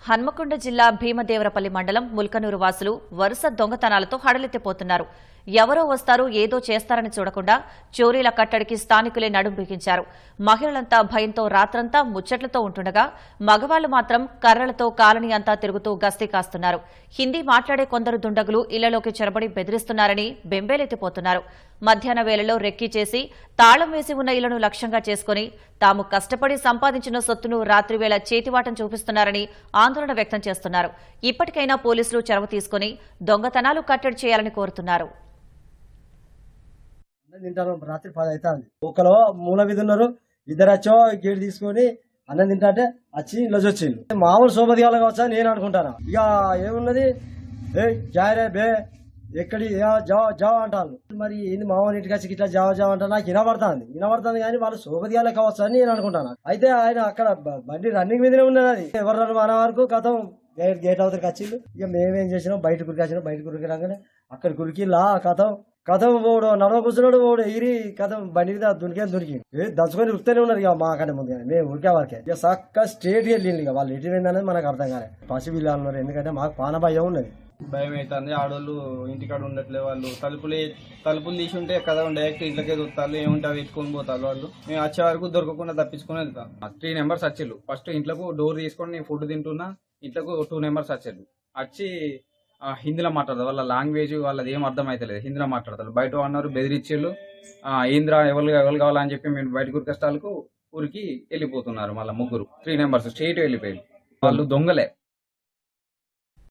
హన్మకొండ జిల్లా భీమదేవరపల్లి మండలం ముల్కనూరు వాసులు వరుస దొంగతనాలతో హడలెత్తిపోతున్నారు. ఎవరో వస్తారు ఏదో చేస్తారని చూడకుండా చోరీల కట్టడికి స్థానికులే నడుం బిగించారు. మహిళలంతా భయంతో రాత్రంతా ముచ్చట్లతో ఉంటుండగా మగవాళ్లు మాత్రం కర్రలతో కాలనీ అంతా తిరుగుతూ గస్తీ కాస్తున్నారు. హిందీ మాట్లాడే కొందరు దుండగులు ఇళ్లలోకి చొరబడి బెదిరిస్తున్నారని బెంబేలెత్తిపోతున్నారు. మధ్యాహ్న వేళలో రెక్కీ చేసి తాళం వేసి ఉన్న ఇళ్లను లక్ష్యంగా చేసుకుని తాము కష్టపడి సంపాదించిన సొత్తును రాత్రివేళ చేతివాటం చూపిస్తున్నారని ఆందోళన వ్యక్తం చేస్తున్నారు. ఇప్పటికైనా పోలీసులు చొరవ తీసుకుని దొంగతనాలు కట్టడి చేయాలని కోరుతున్నారు. తింటారు రాత్రి 10 అవుతుంది. ఒకరు మూల మీద ఉన్నారు, ఇద్దరు వచ్చో గేట్ తీసుకొని అన్నం తింటే వచ్చి ఇంట్లోకి వచ్చిండు. మామూలు శోభదిగాలు కావచ్చా నేను అనుకుంటాను. ఇక ఏమున్నది ఏ జారే బే ఎక్కడి జావ అంటాను. మరి ఏంది మామూలు ఇంటికి వచ్చి ఇట్లా జావ అంటా నాకు వినబడుతుంది కానీ వాళ్ళు శోభదిగాలే కావచ్చు అని నేను అనుకుంటాను. అయితే ఆయన అక్కడ బండి రన్నింగ్ మీదనే ఉన్నది. అది ఎవరు మన వరకు కథం గేట్ అవతలకి వచ్చిండు. ఇక మేమేం చేసినాం బయట కురికి రాగానే అక్కడ కురికిలా కథం ఓడు నడవ కూర్చున్నాడు ఓడు ఎగిరి కథం బండి మీద దొరికి దంచుకొని ఉరుకుతూనే ఉన్నారు. ఇక మాకంటే ముందు మేము ఉరికే వరకే ఇక చక్క స్ట్రేట్ వెళ్ళింది. ఇక వాళ్ళు ఎటు అనేది మనకు అర్థం కాలే. పసి వీళ్ళు ఉన్నారు ఎందుకంటే మాకు పాన భయం ఉన్నది. భయం అవుతుంది. ఆడవాళ్ళు ఇంటికాడ ఉండట్లే. వాళ్ళు తలుపులు తీసి ఉంటే కదా డైరెక్ట్ ఇంట్లోకే చూస్తారు. ఏముంటే అవి ఎత్తుకొని పోతారు. వాళ్ళు మేము వచ్చే వరకు దొరకకుండా తప్పించుకొని వెళ్తాం. 3 నెంబర్స్ వచ్చేళ్ళు. ఫస్ట్ ఇంట్లోకి డోర్ తీసుకొని నేను ఫుడ్ తింటున్నా. ఇంట్లోకి 2 నెంబర్స్ వచ్చేళ్ళు. వచ్చి హిందీలో మాట్లాడతారు. వాళ్ళ లాంగ్వేజ్ వాళ్ళది ఏం అర్థం అవుతలేదు. హిందీలో మాట్లాడతారు. బయట అన్నారు బెదిరించేళ్ళు. ఏంద్రా ఎవరు కావాలని చెప్పి మేము బయట కష్టాలకు ఊరికి వెళ్ళిపోతున్నారు. మళ్ళీ 3 3 నెంబర్స్ స్ట్రైట్ వెళ్ళిపోయారు. వాళ్ళు దొంగలే.